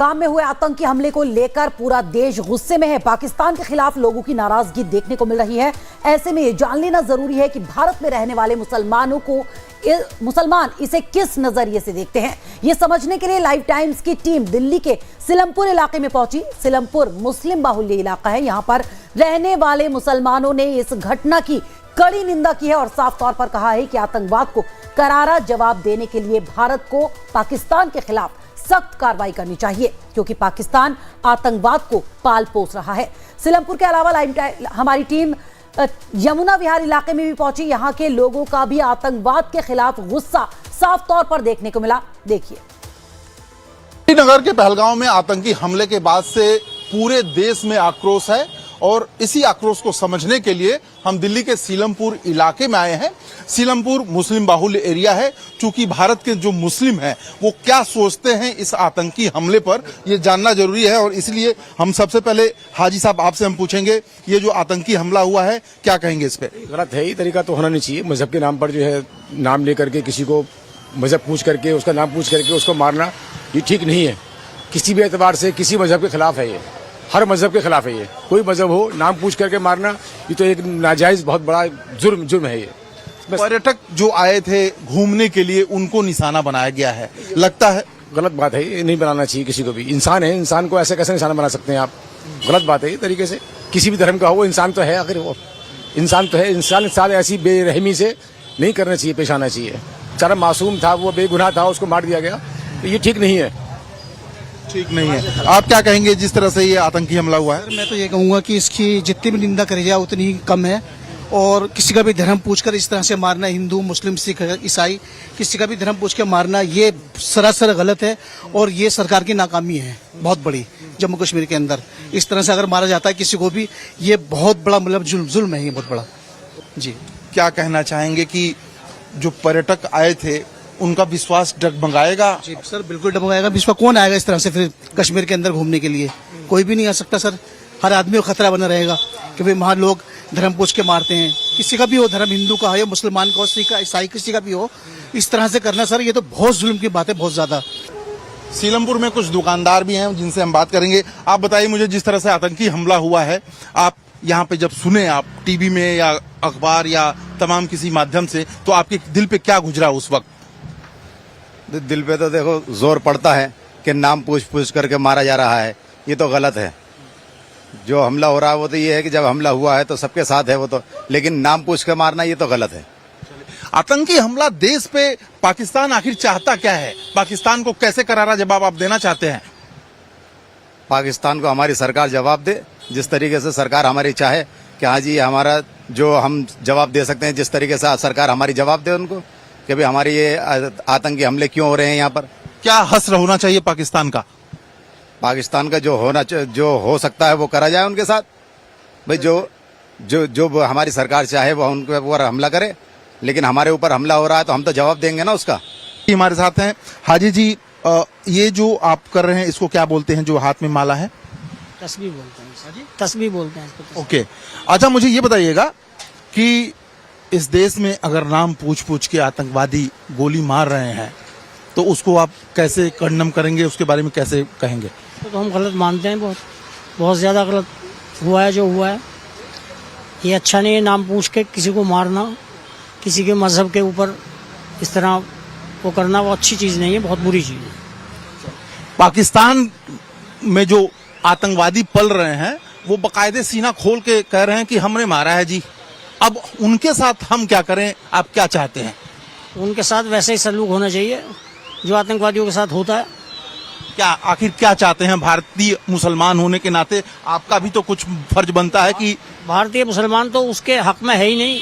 गांव में हुए आतंकी हमले को लेकर पूरा देश गुस्से में है। पाकिस्तान के खिलाफ लोगों की नाराजगी देखने को मिल रही है। ऐसे में ये जान लेना जरूरी है कि भारत में रहने वाले मुसलमान इसे किस नजरिए से देखते हैं। ये समझने के लिए लाइव टाइम्स की टीम दिल्ली के सिलमपुर इलाके में पहुंची। सिलमपुर मुस्लिम बाहुल्य इलाका है। यहां पर रहने वाले मुसलमानों ने इस घटना की कड़ी निंदा की है और साफ तौर पर कहा है कि आतंकवाद को करारा जवाब देने के लिए भारत को पाकिस्तान के खिलाफ सख्त कार्रवाई करनी चाहिए, क्योंकि पाकिस्तान आतंकवाद को पाल पोस रहा है। सिलमपुर के अलावा हमारी टीम यमुना विहार इलाके में भी पहुंची। यहां के लोगों का भी आतंकवाद के खिलाफ गुस्सा साफ तौर पर देखने को मिला। देखिए, श्रीनगर के पहलगांव में आतंकी हमले के बाद से पूरे देश में आक्रोश है और इसी आक्रोश को समझने के लिए हम दिल्ली के सीलमपुर इलाके में आए हैं। सीलमपुर मुस्लिम बाहुल्य एरिया है। चूंकि भारत के जो मुस्लिम हैं वो क्या सोचते हैं इस आतंकी हमले पर, ये जानना जरूरी है। और इसलिए हम सबसे पहले हाजी साहब आपसे हम पूछेंगे, ये जो आतंकी हमला हुआ है क्या कहेंगे इस पे? गलत है, ये तरीका तो होना नहीं चाहिए। मजहब के नाम पर जो है नाम लेकर के किसी को मजहब पूछ करके उसका नाम पूछ करके उसको मारना, ये ठीक नहीं है। किसी भी एतबार से किसी मजहब के खिलाफ है, ये हर मजहब के खिलाफ है। ये कोई मजहब हो, नाम पूछ करके मारना ये तो एक नाजायज बहुत बड़ा जुर्म है। ये पर्यटक जो आए थे घूमने के लिए उनको निशाना बनाया गया है, लगता है गलत बात है। ये नहीं बनाना चाहिए किसी को भी। इंसान है, इंसान को ऐसे कैसे निशाना बना सकते हैं आप? गलत बात है ये तरीके से। किसी भी धर्म का हो, वो इंसान तो है, आखिर वो इंसान तो है। इंसान ऐसी बेरहमी से नहीं करना चाहिए, पेश आना चाहिए। बेचारा मासूम था, वो बेगुनाह था, उसको मार दिया गया, तो ये ठीक नहीं है। ठीक नहीं है। आप क्या कहेंगे जिस तरह से ये आतंकी हमला हुआ है? मैं तो ये कहूंगा कि इसकी जितनी भी निंदा करी जाए उतनी ही कम है। और किसी का भी धर्म पूछकर इस तरह से मारना, हिंदू मुस्लिम सिख ईसाई किसी का भी धर्म पूछ के मारना, ये सरासर गलत है। और ये सरकार की नाकामी है बहुत बड़ी। जम्मू कश्मीर के अंदर इस तरह से अगर मारा जाता है किसी को भी, ये बहुत बड़ा मतलब जुल्म है, ये बहुत बड़ा। जी, क्या कहना चाहेंगे कि जो पर्यटक आए थे उनका विश्वास डगमगाएगा? जी सर, बिल्कुल डगमगाएगा। विश्वास कौन आएगा इस तरह से फिर कश्मीर के अंदर घूमने के लिए? कोई भी नहीं आ सकता सर। हर आदमी को खतरा बना रहेगा कि भाई वहाँ लोग धर्म पूछ के मारते हैं। किसी का भी हो धर्म, हिंदू का हो, मुसलमान का हो, सिख ईसाई किसी का भी हो, इस तरह से करना सर, ये तो बहुत जुल्म की बात है, बहुत ज्यादा। सीलमपुर में कुछ दुकानदार भी हैं जिनसे हम बात करेंगे। आप बताइए मुझे, जिस तरह से आतंकी हमला हुआ है, आप यहाँ पे जब सुने, आप टीवी में या अखबार या तमाम किसी माध्यम से, तो आपके दिल पे क्या गुजरा उस वक्त? दिल पे तो देखो जोर पड़ता है कि नाम पूछ करके मारा जा रहा है। ये तो गलत है। जो हमला हो रहा है वो तो ये है कि जब हमला हुआ है तो सबके साथ है वो तो, लेकिन नाम पूछ के मारना ये तो गलत है। आतंकी हमला देश पे पाकिस्तान आखिर चाहता क्या है? पाकिस्तान को कैसे करारा जवाब आप देना चाहते हैं? पाकिस्तान को हमारी सरकार जवाब दे, जिस तरीके से सरकार हमारी चाहे कि हाँ जी हमारा जो हम जवाब दे सकते हैं, जिस तरीके से सरकार हमारी जवाब दे उनको कि भाई हमारे ये आतंकी हमले क्यों हो रहे हैं यहाँ पर। क्या हश्र होना चाहिए पाकिस्तान का? पाकिस्तान का जो हो सकता है वो करा जाए उनके साथ। भाई जो हमारी सरकार चाहे वो उनके ऊपर हमला करे, लेकिन हमारे ऊपर हमला हो रहा है तो हम तो जवाब देंगे ना उसका। हमारे साथ हैं हाजी जी। ये जो आप कर रहे हैं इसको क्या बोलते हैं, जो हाथ में माला है? तस्बीह बोलते हैं। तस्बीह बोलते हैं इसको। ओके, अच्छा मुझे ये बताइएगा कि इस देश में अगर नाम पूछ के आतंकवादी गोली मार रहे हैं तो उसको आप कैसे कंडम करेंगे, उसके बारे में कैसे कहेंगे? तो हम गलत मानते हैं, बहुत ज़्यादा गलत हुआ है जो हुआ है। ये अच्छा नहीं है नाम पूछ के किसी को मारना, किसी के मजहब के ऊपर इस तरह वो करना, वो अच्छी चीज़ नहीं है, बहुत बुरी चीज़ है। पाकिस्तान में जो आतंकवादी पल रहे हैं वो बाकायदे सीना खोल के कह रहे हैं कि हमने मारा है जी। अब उनके साथ हम क्या करें, आप क्या चाहते हैं? उनके साथ वैसे ही सलूक होना चाहिए जो आतंकवादियों के साथ होता है। क्या आखिर क्या चाहते हैं? भारतीय मुसलमान होने के नाते आपका भी तो कुछ फर्ज बनता है कि भारतीय मुसलमान तो उसके हक में है ही नहीं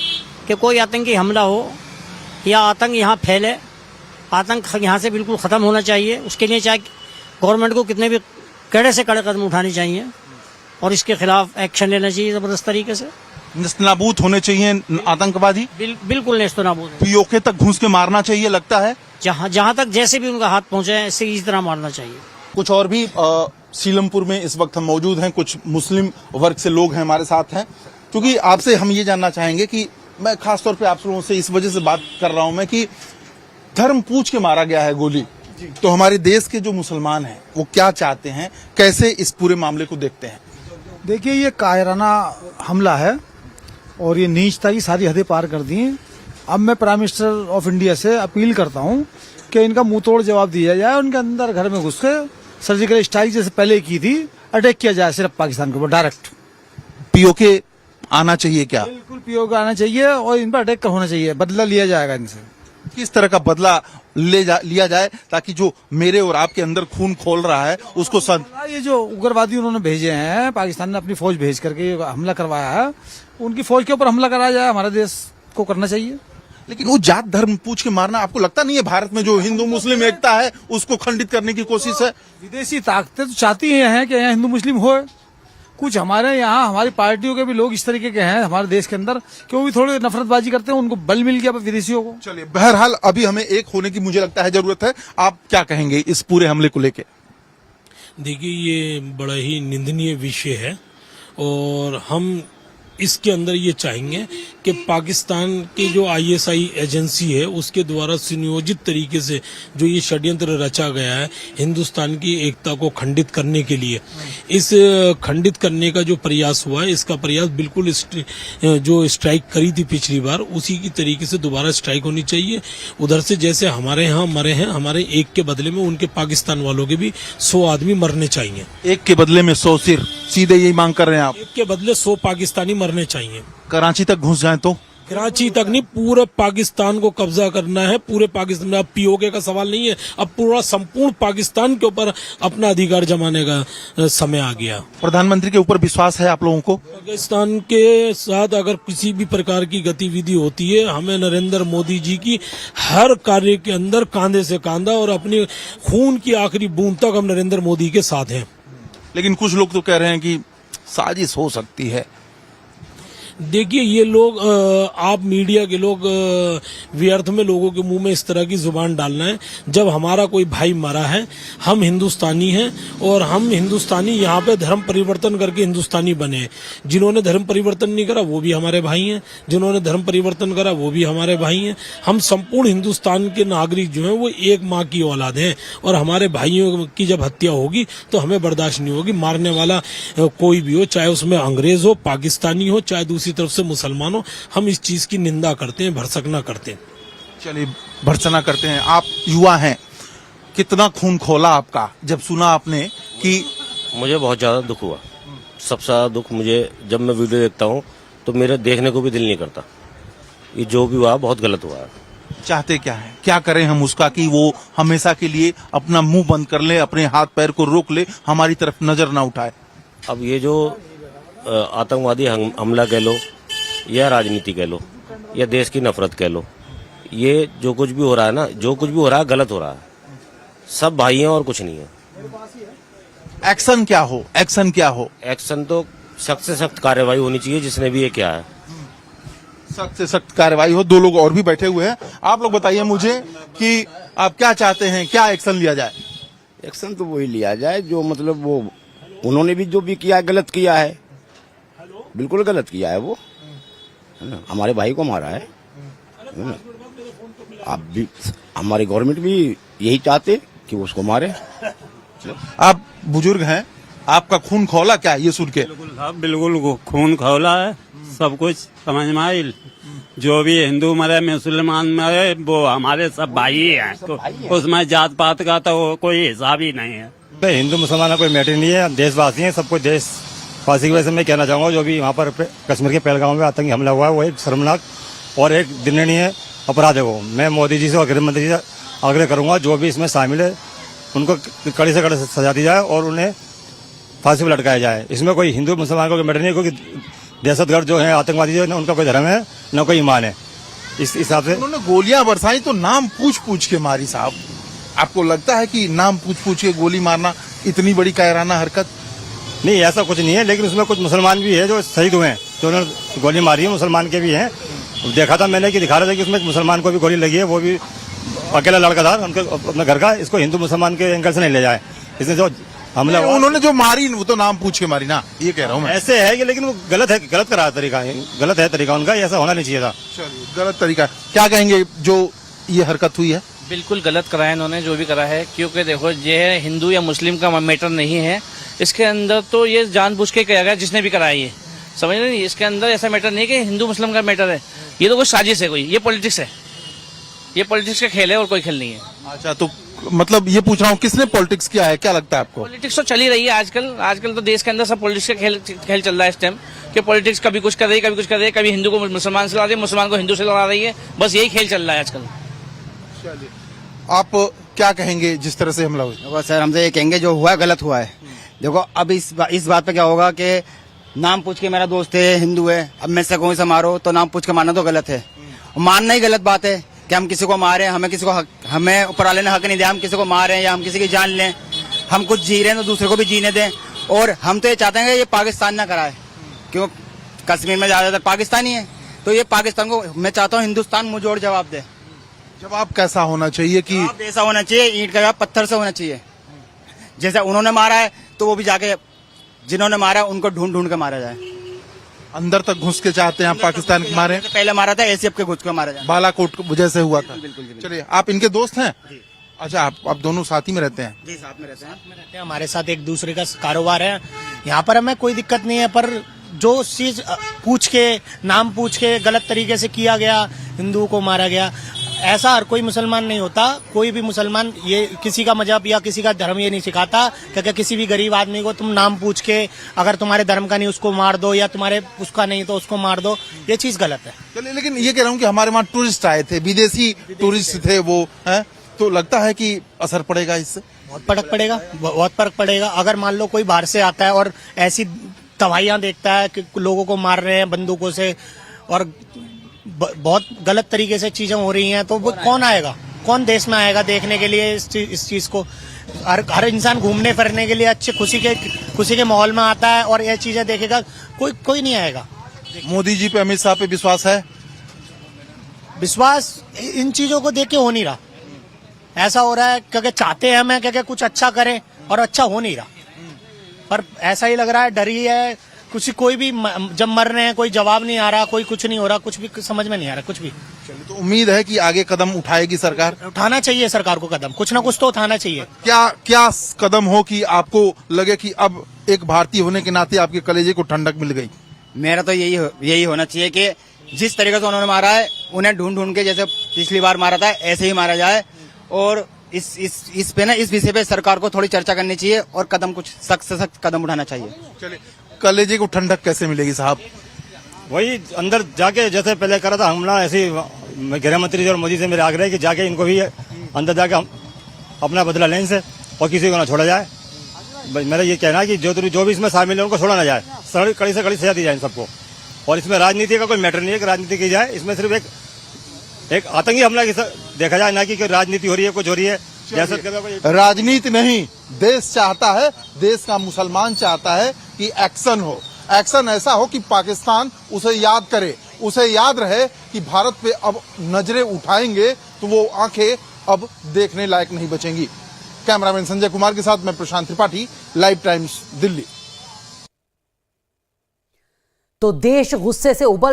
कि कोई आतंकी हमला हो या आतंक यहाँ फैले। आतंक यहाँ से बिल्कुल ख़त्म होना चाहिए। उसके लिए चाहे गवर्नमेंट को कितने भी कड़े से कड़े कदम उठाने चाहिए और इसके खिलाफ एक्शन लेना चाहिए ज़बरदस्त तरीके से। नेस्तनाबूद होने चाहिए आतंकवादी, बिल्कुल नेस्तनाबूद। पीओके तक घुस के मारना चाहिए, लगता है जहाँ तक जैसे भी उनका हाथ पहुंचे ऐसे इस तरह मारना चाहिए। कुछ और भी सीलमपुर में इस वक्त हम मौजूद हैं, कुछ मुस्लिम वर्ग से लोग हैं हमारे साथ हैं। क्योंकि आपसे हम ये जानना चाहेंगे कि मैं खासतौर पे आप लोगों से इस वजह से बात कर रहा हूं मैं कि धर्म पूछ के मारा गया है गोली, तो हमारे देश के जो मुसलमान हैं वो क्या चाहते हैं, कैसे इस पूरे मामले को देखते हैं? देखिए, ये कायराना हमला है और ये नीचता की सारी हदें पार कर दी हैं। अब मैं प्राइम मिनिस्टर ऑफ इंडिया से अपील करता हूं कि इनका मुंह तोड़ जवाब दिया जाए, उनके अंदर घर में घुस के सर्जिकल स्ट्राइक जैसे पहले की थी अटैक किया जाए सिर्फ पाकिस्तान के ऊपर डायरेक्ट। पीओके आना चाहिए क्या? बिल्कुल पीओके आना चाहिए और इन पर अटैक होना चाहिए, बदला लिया जाएगा इनसे। किस तरह का बदला लिया जाए ताकि जो मेरे और आपके अंदर खून खोल रहा है उसको ये जो उग्रवादी उन्होंने भेजे हैं, पाकिस्तान ने अपनी फौज भेज करके हमला करवाया है, उनकी फौज के ऊपर हमला कराया जाए, हमारे देश को करना चाहिए। लेकिन वो जात धर्म पूछ के मारना आपको लगता नहीं है भारत में जो हिंदू मुस्लिम एकता है उसको खंडित करने की कोशिश है? विदेशी ताकतें तो चाहती हैं कि यहाँ हिंदू मुस्लिम हो। कुछ हमारे यहाँ हमारी पार्टियों के भी लोग इस तरीके के हैं हमारे देश के अंदर कि वो भी थोड़ी नफरतबाजी करते हैं, उनको बल मिल गया विदेशियों को। चलिए, बहरहाल अभी हमें एक होने की मुझे लगता है जरूरत है। आप क्या कहेंगे इस पूरे हमले को लेके? देखिए, ये बड़ा ही निंदनीय विषय है और हम इसके अंदर ये चाहेंगे कि पाकिस्तान की जो आईएसआई एजेंसी है उसके द्वारा सुनियोजित तरीके से जो ये षड्यंत्र रचा गया है हिंदुस्तान की एकता को खंडित करने के लिए, इस खंडित करने का जो प्रयास हुआ है इसका प्रयास बिल्कुल जो स्ट्राइक करी थी पिछली बार उसी की तरीके से दोबारा स्ट्राइक होनी चाहिए। उधर से जैसे हमारे यहाँ मरे हैं, हमारे एक के बदले में उनके पाकिस्तान वालों के भी 100 आदमी मरने चाहिए। एक के बदले में 100 सिर, सीधे यही मांग कर रहे हैं आप? एक के बदले 100 पाकिस्तानी मरने चाहिए। कराची तक घुस जाए तो? कराची तक नहीं, पूरे पाकिस्तान को कब्जा करना है। पूरे पाकिस्तान में अब पीओके का सवाल नहीं है, अब पूरा संपूर्ण पाकिस्तान के ऊपर अपना अधिकार जमाने का समय आ गया। प्रधानमंत्री के ऊपर विश्वास है आप लोगों को? पाकिस्तान के साथ अगर किसी भी प्रकार की गतिविधि होती है, हमें नरेंद्र मोदी जी की हर कार्य के अंदर कांधे से कांधा और अपनी खून की आखिरी बूंद तक हम नरेंद्र मोदी के साथ हैं। लेकिन कुछ लोग तो कह रहे हैं कि साजिश हो सकती है। देखिए, ये लोग आप मीडिया के लोग व्यर्थ में लोगों के मुंह में इस तरह की जुबान डालना है। जब हमारा कोई भाई मरा है, हम हिंदुस्तानी हैं और हम हिंदुस्तानी यहाँ पे धर्म परिवर्तन करके हिंदुस्तानी बने। जिन्होंने धर्म परिवर्तन नहीं करा वो भी हमारे भाई हैं, जिन्होंने धर्म परिवर्तन करा वो भी हमारे भाई हैं। हम संपूर्ण हिंदुस्तान के नागरिक जो हैं वो एक माँ की औलाद हैं और हमारे भाइयों की जब हत्या होगी तो हमें बर्दाश्त नहीं होगी। मारने वाला कोई भी हो, चाहे उसमें अंग्रेज हो, पाकिस्तानी हो, चाहे दूसरी तरफ से मुसलमान हो, हम इस चीज की निंदा करते हैं, भर्त्सना करते हैं। चलिए, भर्त्सना करते हैं। आप युवा हैं, कितना खून खोला आपका जब सुना आपने कि? मुझे बहुत ज्यादा दुख हुआ। सबसे ज्यादा दुख मुझे जब मैं वीडियो देखता हूँ तो मेरे देखने को भी दिल नहीं करता। ये जो भी हुआ बहुत गलत हुआ है। चाहते क्या है, क्या करें हम उसका कि वो हमेशा के लिए अपना मुंह बंद कर ले, अपने हाथ पैर को रोक ले, हमारी तरफ नजर ना उठाए? अब ये जो आतंकवादी हमला कह लो या राजनीति कह लो या देश की नफरत कह लो, ये जो कुछ भी हो रहा है ना, जो कुछ भी हो रहा है गलत हो रहा है। सब भाई हैं और कुछ नहीं है। एक्शन क्या हो, एक्शन क्या हो? एक्शन तो सख्त से सख्त कार्रवाई होनी चाहिए जिसने भी ये किया है। सख्त से सख्त कार्रवाई हो। दो लोग और भी बैठे हुए हैं। आप लोग बताइए मुझे कि आप क्या चाहते हैं, क्या एक्शन लिया जाए? एक्शन तो वही लिया जाए जो मतलब वो उन्होंने भी जो भी किया गलत किया है, बिल्कुल गलत किया है वो, है ना। हमारे भाई को मारा है ना। आप भी, हमारी गवर्नमेंट भी यही चाहते कि उसको मारे। आप बुजुर्ग हैं, आपका खून खौला क्या ये सुन के? बिल्कुल खून खौला है, सब कुछ समझ में आई। जो भी हिंदू मरे मुसलमान मरे वो हमारे सब भाई हैं, तो उसमें जात पात का तो कोई हिसाब ही नहीं है। हिंदू मुसलमान का कोई मैटर नहीं है, देशवासी हैं, सबको देशवासी की वजह से मैं कहना चाहूंगा जो भी वहाँ पर कश्मीर के पहलगाम में आतंकी हमला हुआ है वो एक शर्मनाक और एक दंडनीय अपराध है। वो मैं मोदी जी से और गृह मंत्री जी से आग्रह करूंगा जो भी इसमें शामिल है उनको कड़ी से कड़ी सजा दी जाए और उन्हें फांसी पर लटकाया जाए। इसमें कोई हिंदू मुसलमान का कोई मैटर नहीं है, क्योंकि दहशतगर्द जो है आतंकवादी जो है उनका कोई धर्म है न कोई ईमान है। इस हिसाब से उन्होंने गोलियां बरसाई तो नाम पूछ पूछ के मारी। साहब, आपको लगता है कि नाम पूछ पूछ के गोली मारना इतनी बड़ी कायराना हरकत? नहीं, ऐसा कुछ नहीं है, लेकिन उसमें कुछ मुसलमान भी है जो शहीद हुए हैं, जो उन्होंने गोली मारी है, मुसलमान के भी हैं। देखा था मैंने कि दिखा रहा था कि उसमें मुसलमान को भी गोली लगी है, वो भी अकेला लड़का था उनके अपने घर का। इसको हिंदू मुसलमान के एंगल से नहीं ले जाए। इसने जो हमला उन्होंने जो मारी वो तो नाम पूछ के मारी ना, ये कह रहा हूँ मैं। ऐसे है कि लेकिन वो गलत है, गलत करा तरीका, गलत है तरीका उनका, ऐसा होना नहीं चाहिए था। चलिए, गलत तरीका। क्या कहेंगे जो ये हरकत हुई है? बिल्कुल गलत करा है इन्होंने जो भी करा है, क्योंकि देखो ये हिंदू या मुस्लिम का मैटर नहीं है इसके अंदर, तो ये जानबूझ के किया गया जिसने भी कराया ये, समझ रहे नहीं, इसके अंदर ऐसा मैटर नहीं है कि हिंदू मुस्लिम का मैटर है, ये तो कोई साजिश है, कोई ये पॉलिटिक्स है, ये पॉलिटिक्स का खेल है और कोई खेल नहीं है। अच्छा, तो मतलब ये पूछ रहा हूँ किसने पॉलिटिक्स किया है, क्या लगता है आपको? पॉलिटिक्स तो चल ही रही है आजकल तो देश के अंदर सब पॉलिटिक्स का खेल चल रहा है इस टाइम, कि पॉलिटिक्स कभी कुछ कर रही है, कभी कुछ कर रही है, कभी हिंदू को मुसलमान से लड़ा रही है, मुसलमान को हिंदू से लड़ा रही है, बस यही खेल चल रहा है आजकल। आप क्या कहेंगे जिस तरह से हमला हुआ? देखो सर, हमसे ये कहेंगे जो हुआ है गलत हुआ है। देखो अब इस बात पे क्या होगा कि नाम पूछ के मेरा दोस्त है हिंदू है, अब मैं से कोई से मारो तो नाम पूछ के मारना तो गलत है, मानना ही गलत बात है कि हम किसी को मारे, हमें ऊपर वाले ने हक नहीं दिया हम किसी को मारें या हम किसी की जान लें, हम कुछ जी रहे हैं तो दूसरे को भी जीने दें। और हम तो ये चाहते हैं कि ये पाकिस्तान ना कराए, क्यों कश्मीर में ज्यादातर पाकिस्तानी है, तो ये पाकिस्तान को मैं चाहता हूँ हिंदुस्तान मुंहजोड़ जवाब दे। जवाब कैसा होना चाहिए कि जवाब ऐसा होना चाहिए, ईंट का जवाब पत्थर से होना चाहिए, जैसा उन्होंने मारा है तो वो भी जाके जिन्होंने मारा उनको ढूंढ ढूंढ के मारा जाए। अंदर तक घुस के चाहते हैं आप पाकिस्तान को मारे? पहले मारा था एसीएफ के घुस के मारा जाए, बालाकोट जैसे हुआ था। चलिए, आप इनके दोस्त हैं? अच्छा, आप दोनों साथ ही में रहते हैं? जी साथ में रहते हैं। हमारे साथ एक दूसरे का कारोबार है, यहाँ पर हमें कोई दिक्कत नहीं है, पर जो चीज पूछ के नाम पूछ के गलत तरीके से किया गया, हिंदुओं को मारा गया, ऐसा हर कोई मुसलमान नहीं होता। कोई भी मुसलमान ये किसी का मजहब या किसी का धर्म ये नहीं सिखाता कि किसी भी गरीब आदमी को तुम नाम पूछ के अगर तुम्हारे धर्म का नहीं उसको मार दो या तुम्हारे उसका नहीं तो उसको मार दो, ये चीज गलत है। चलिए, लेकिन ये कह रहा हूँ कि हमारे वहाँ टूरिस्ट आए थे, विदेशी टूरिस्ट थे वो, हैं, तो लगता है कि असर पड़ेगा इससे? बहुत फर्क पड़ेगा। अगर मान लो कोई बाहर से आता है और ऐसी तबाहियां देखता है कि लोगों को मार रहे हैं बंदूकों से और बहुत गलत तरीके से चीजें हो रही हैं, तो वो कौन आएगा, कौन देश में आएगा देखने के लिए इस चीज को? हर इंसान घूमने फिरने के लिए अच्छे खुशी के माहौल में आता है और ये चीजें देखेगा, कोई नहीं आएगा। मोदी जी पे, अमित शाह पे विश्वास है? विश्वास इन चीजों को देख के हो नहीं रहा। ऐसा हो रहा है क्योंकि चाहते हैं हमें क्योंकि कुछ अच्छा करें और अच्छा हो नहीं रहा, पर ऐसा ही लग रहा है, डर ही है। कोई भी जब मर रहे हैं कोई जवाब नहीं आ रहा, कोई कुछ नहीं हो रहा, कुछ भी समझ में नहीं आ रहा कुछ भी। तो उम्मीद है कि आगे कदम उठाएगी सरकार? उठाना चाहिए सरकार को कदम, कुछ ना कुछ तो उठाना चाहिए। क्या कदम हो कि आपको लगे कि अब एक भारतीय होने के नाते आपके कलेजे को ठंडक मिल गई? मेरा तो यही होना चाहिए कि जिस तरीके से उन्होंने मारा है उन्हें ढूंढ ढूंढ के जैसे पिछली बार मारा था ऐसे ही मारा जाए, और इस विषय पे सरकार को थोड़ी चर्चा करनी चाहिए और कुछ सख्त से सख्त कदम उठाना चाहिए। चलिए, कलेजे को ठंडक कैसे मिलेगी साहब? वही अंदर जाके जैसे पहले करा था हमला, ऐसे गृह मंत्री जी और मोदी से मेरे आग्रह है कि जाके इनको भी अंदर जाके अपना बदला लें इनसे और किसी को ना छोड़ा जाए। मेरा ये कहना है कि जो भी इसमें शामिल है उनको छोड़ा ना जाए, कड़ी से कड़ी सजा दी जाए इन सबको। और इसमें राजनीति का कोई मैटर नहीं है कि राजनीति की जाए, इसमें सिर्फ एक आतंकी हमला देखा जाए, ना कि राजनीति हो रही है, कुछ हो रही है। राजनीति नहीं, देश चाहता है, देश का मुसलमान चाहता है कि एक्शन हो, एक्शन ऐसा हो कि पाकिस्तान उसे याद करे, उसे याद रहे कि भारत पे अब नजरें उठाएंगे तो वो आंखें अब देखने लायक नहीं बचेंगी। कैमरामैन संजय कुमार के साथ मैं प्रशांत त्रिपाठी, लाइव टाइम्स, दिल्ली। तो देश गुस्से से उबल